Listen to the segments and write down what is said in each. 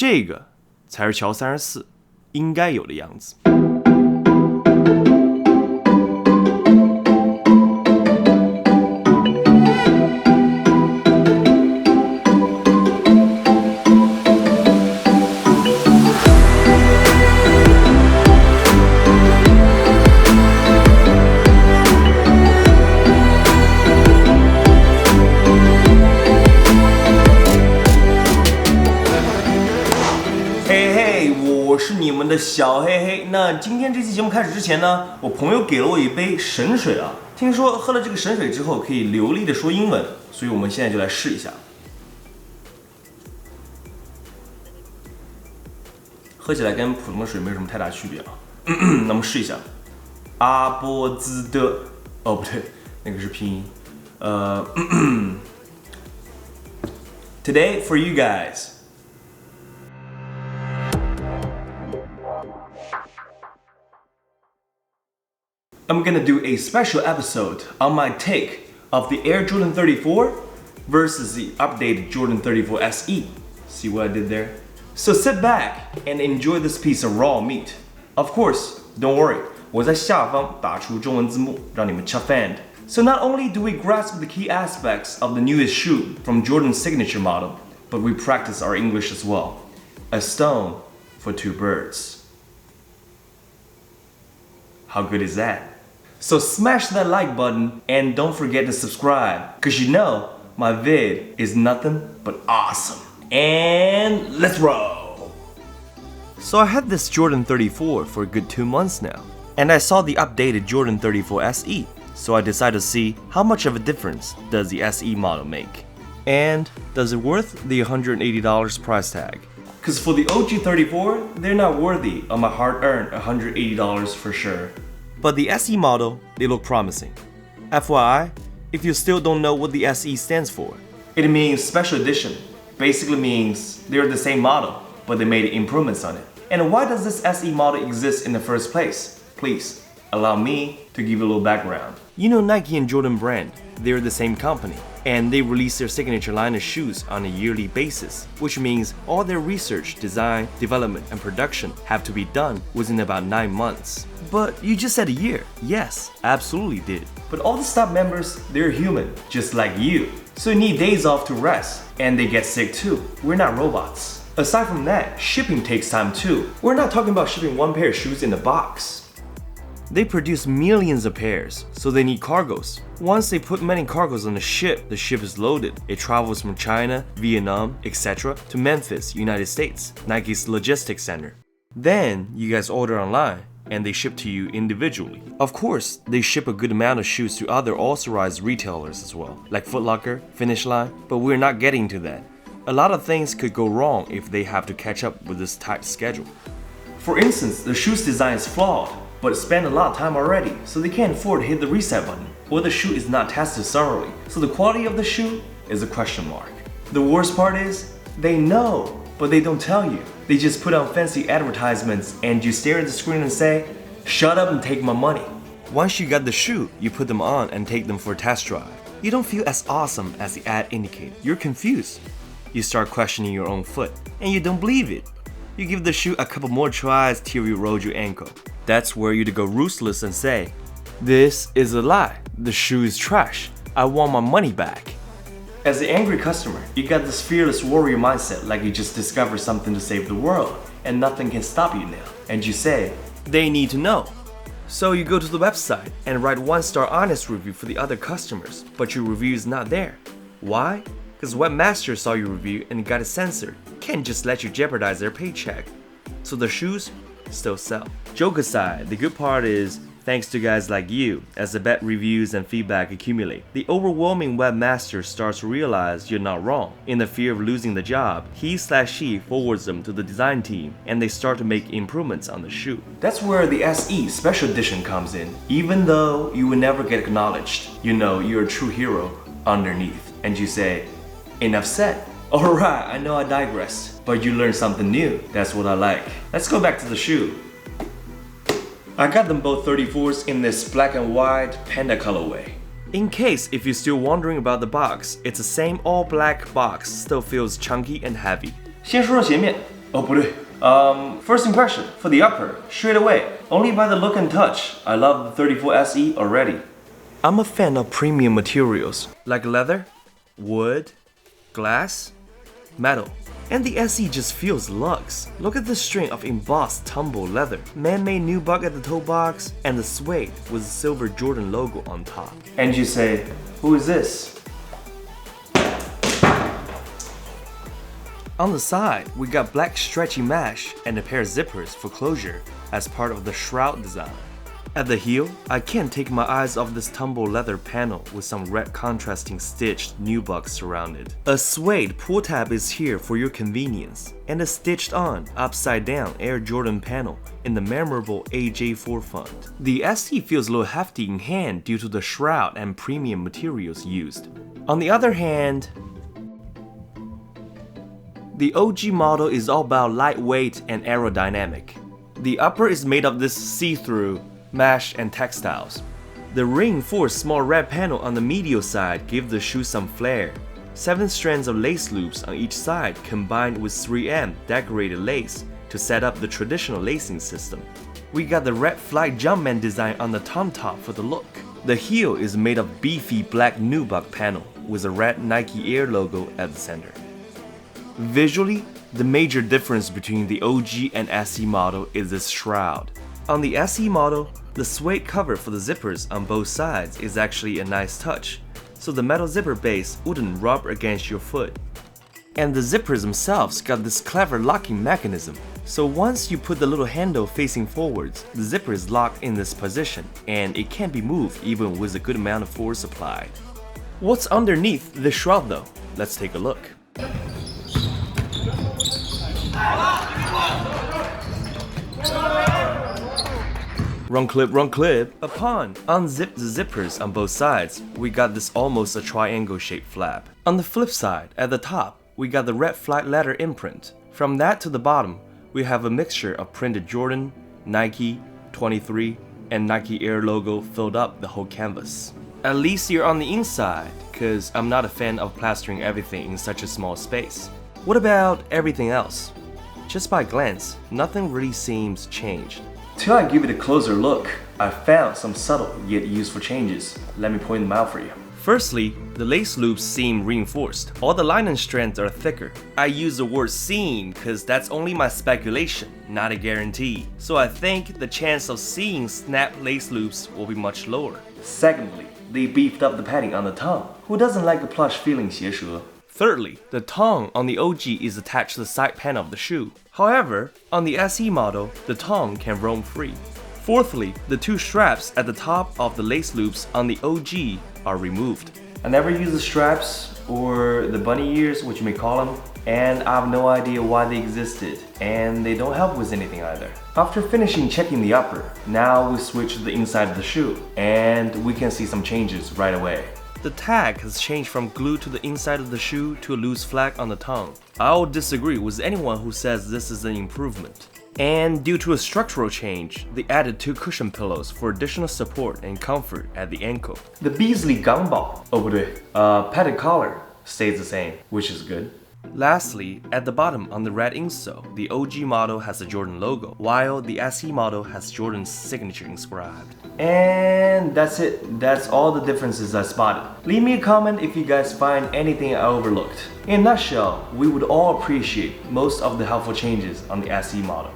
这个才是乔34应该有的样子。我是你们的小黑黑。那今天这期节目开始之前呢，我朋友给了我一杯神水啊。听说喝了这个神水之后可以流利的说英文，所以我们现在就来试一下。喝起来跟普通的水没有什么太大区别啊。那我们试一下。阿波兹的，哦不对，那个是拼音。Today for you guys. I'm gonna do a special episode on my take of the Air Jordan 34 versus the updated Jordan 34 SE. See what I did there? So sit back and enjoy this piece of raw meat. Of course, don't worry, 我在下方打出中文字幕，让你们吃饭。So not only do we grasp the key aspects of the newest shoe from Jordan's signature model, but we practice our English as well. A stone for two birds. How good is that? So smash that like button and don't forget to subscribe, cause you know my vid is nothing but awesome. And let's roll! So I had this Jordan 34 for a good 2 months now, and I saw the updated Jordan 34 SE, so I decided to see how much of a difference does the SE model make, and does it worth the $180 price tag? Cause for the OG 34, they're not worthy of my hard-earned $180 for sure. But the SE model, they look promising. FYI, if you still don't know what the SE stands for, it means special edition. Basically means they're the same model, but they made improvements on it. And why does this SE model exist in the first place? Please, allow me to give you a little background. You know Nike and Jordan brand, they're the same company, and they release their signature line of shoes on a yearly basis, which means all their research, design, development, and production have to be done within about 9 months. But you just said a year. Yes, absolutely did. But all the staff members, they're human, just like you. So you need days off to rest, and they get sick too. We're not robots. Aside from that, shipping takes time too. We're not talking about shipping one pair of shoes in a box. They produce millions of pairs, so they need cargoes. Once they put many cargoes on the ship is loaded. It travels from China, Vietnam, etc. to Memphis, United States, Nike's logistics center. Then you guys order online, and they ship to you individually. Of course, they ship a good amount of shoes to other authorized retailers as well, like Foot Locker, Finish Line, but we're not getting to that. A lot of things could go wrong if they have to catch up with this tight schedule. For instance, the shoe's design is flawed, but spend a lot of time already, so they can't afford to hit the reset button, or the shoe is not tested thoroughly, so the quality of the shoe is a question mark. The worst part is, they know, but they don't tell you. They just put out fancy advertisements and you stare at the screen and say, shut up and take my money. Once you got the shoe, you put them on and take them for a test drive. You don't feel as awesome as the ad indicated. You're confused. You start questioning your own foot, and you don't believe it. You give the shoe a couple more tries till you roll your ankle. That's where you go ruthless and say, this is a lie. The shoe is trash. I want my money back. As an angry customer, you got this fearless warrior mindset like you just discovered something to save the world and nothing can stop you now. And you say, they need to know. So you go to the website and write 1-star honest review for the other customers, but your review is not there. Why? Because webmaster saw your review and got it censored. Can't just let you jeopardize their paycheck. So the shoes still sell. Joke aside, the good part is, thanks to guys like you, as the bad reviews and feedback accumulate, the overwhelming webmaster starts to realize you're not wrong. In the fear of losing the job, he/she forwards them to the design team, and they start to make improvements on the shoe. That's where the SE Special Edition comes in. Even though you will never get acknowledged, you know you're a true hero underneath, and you say, enough said. Alright, I know I digressed, but you learned something new. That's what I like. Let's go back to the shoe. I got them both 34s in this black and white panda colorway. In case if you're still wondering about the box, it's the same all black box, still feels chunky and heavy. 先说说前面哦，不对。First impression for the upper, straight away. Only by the look and touch, I love the 34 SE already. I'm a fan of premium materials like leather, wood, glass, metal. And the SE just feels luxe. Look at the string of embossed tumble leather, man-made nubuck at the toe box, and the suede with the silver Jordan logo on top. And you say, who is this? On the side, we got black stretchy mesh and a pair of zippers for closure as part of the shroud design. At the heel, I can't take my eyes off this tumble leather panel with some red contrasting stitched nubucks surrounded. A suede pull tab is here for your convenience, and a stitched on, upside down Air Jordan panel in the memorable AJ4 font. The SE feels a little hefty in hand due to the shroud and premium materials used. On the other hand, the OG model is all about lightweight and aerodynamic. The upper is made of this see-through mesh and textiles. The reinforced small red panel on the medial side give the shoe some flair. 7 strands of lace loops on each side combined with 3M decorated lace to set up the traditional lacing system. We got the red flag Jumpman design on the tom top for the look. The heel is made of beefy black nubuck panel with a red Nike Air logo at the center. Visually, the major difference between the OG and SE model is this shroud. On the SE model, the suede cover for the zippers on both sides is actually a nice touch, so the metal zipper base wouldn't rub against your foot. And the zippers themselves got this clever locking mechanism, so once you put the little handle facing forwards, the zipper is locked in this position, and it can't be moved even with a good amount of force applied. What's underneath the shroud though? Let's take a look. Run clip. Upon unzip the zippers on both sides, we got this almost a triangle shaped flap. On the flip side, at the top, we got the red flag letter imprint. From that to the bottom, we have a mixture of printed Jordan, Nike, 23, and Nike Air logo filled up the whole canvas. At least you're on the inside, cause I'm not a fan of plastering everything in such a small space. What about everything else? Just by glance, nothing really seems changed. Till I give it a closer look, I found some subtle yet useful changes. Let me point them out for you. Firstly, the lace loops seem reinforced. All the lining strands are thicker. I use the word seem because that's only my speculation, not a guarantee. So I think the chance of seeing snapped lace loops will be much lower. Secondly, they beefed up the padding on the tongue. Who doesn't like a plush feeling, 鞋舌? Thirdly, the tongue on the OG is attached to the side panel of the shoe. However, on the SE model, the tongue can roam free. Fourthly, the 2 straps at the top of the lace loops on the OG are removed. I never use the straps or the bunny ears, which you may call them, and I have no idea why they existed, and they don't help with anything either. After finishing checking the upper, now we switch to the inside of the shoe, and we can see some changes right away. The tag has changed from glue to the inside of the shoe to a loose flag on the tongue. I'll disagree with anyone who says this is an improvement. And due to a structural change, they added 2 cushion pillows for additional support and comfort at the ankle. The Beasley gumball, padded collar stays the same, which is good. Lastly, at the bottom on the red insole, the OG model has the Jordan logo, while the SE model has Jordan's signature inscribed. And that's it. That's all the differences I spotted. Leave me a comment if you guys find anything I overlooked. In a nutshell, we would all appreciate most of the helpful changes on the SE model.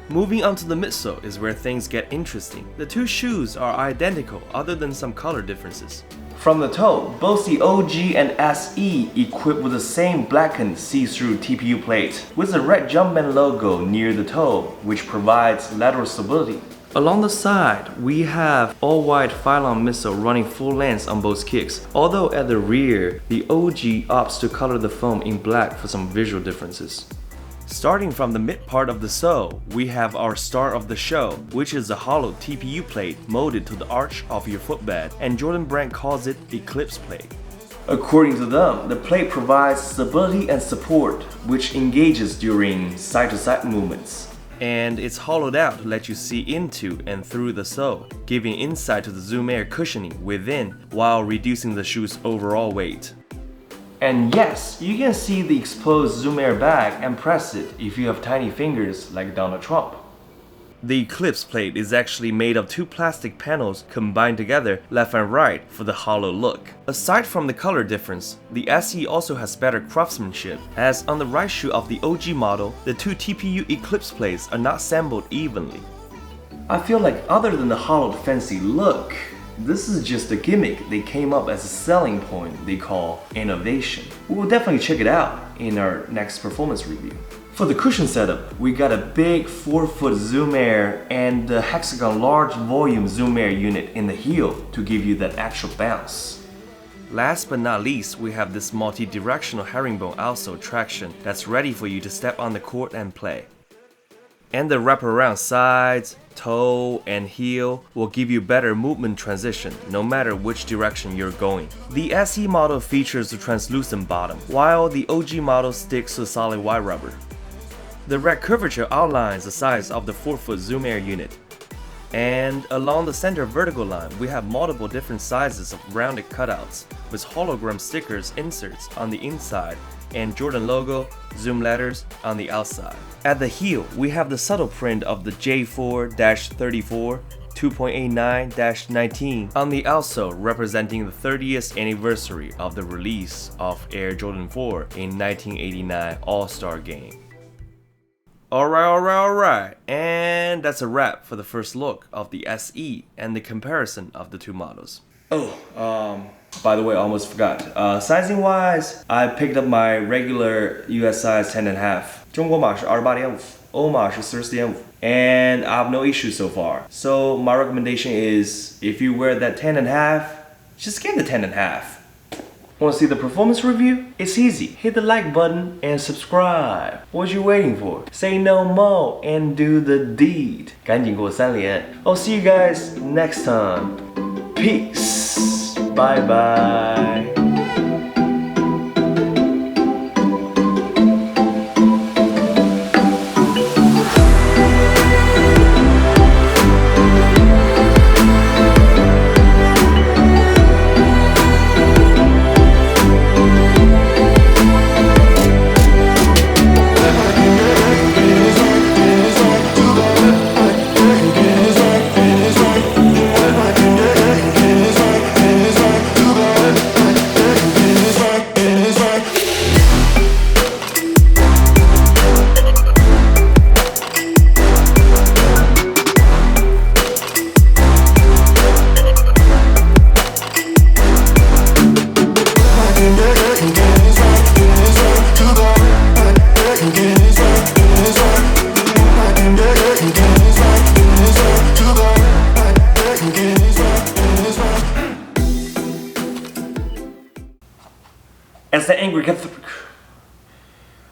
Moving on to the midsole is where things get interesting. The 2 shoes are identical other than some color differences. From the toe, both the OG and SE equipped with the same blackened see-through TPU plate with the red Jumpman logo near the toe, which provides lateral stability. Along the side, we have all-white Phylon midsole running full length on both kicks, although at the rear, the OG opts to color the foam in black for some visual differences. Starting from the mid part of the sole, we have our star of the show, which is a hollow TPU plate molded to the arch of your footbed, and Jordan brand calls it Eclipse plate. According to them, the plate provides stability and support, which engages during side-to-side movements. And it's hollowed out to let you see into and through the sole, giving insight to the Zoom Air cushioning within while reducing the shoe's overall weight. And yes, you can see the exposed zoom air back and press it if you have tiny fingers like Donald Trump. The Eclipse plate is actually made of two plastic panels combined together left and right for the hollow look. Aside from the color difference, the SE also has better craftsmanship, as on the right shoe of the OG model, the two TPU Eclipse plates are not assembled evenly. I feel like other than the hollowed fancy look, this is just a gimmick they came up as a selling point they call innovation. We will definitely check it out in our next performance review. For the cushion setup, we got a big 4-foot zoom air and the hexagon large volume zoom air unit in the heel to give you that actual bounce. Last but not least, we have this multi-directional herringbone outsole traction that's ready for you to step on the court and play. And the wraparound sides, toe, and heel will give you better movement transition no matter which direction you're going. The SE model features a translucent bottom, while the OG model sticks to solid white rubber. The red curvature outlines the size of the 4-foot zoom air unit. And along the center vertical line, we have multiple different sizes of rounded cutouts with hologram stickers inserts on the inside and Jordan logo, zoom letters on the outside. At the heel, we have the subtle print of the J4-34 2.89-19 on the outsole, representing the 30th anniversary of the release of Air Jordan 4 in 1989 All-Star Game. Alright, and that's a wrap for the first look of the SE and the comparison of the two models. By the way, I almost forgot. Sizing wise, I picked up my regular US size 10.5. 中国码是28.5，欧码是44.5， and I have no issues so far. So my recommendation is, if you wear that 10.5, just get the 10.5. Want to see the performance review? It's easy. Hit the like button and subscribe. What you waiting for? Say no more and do the deed. 赶紧给我3连. I'll see you guys next time. Peace. Bye bye.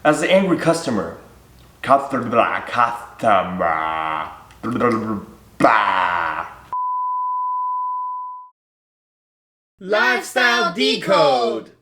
As the angry customer, Lifestyle Decode!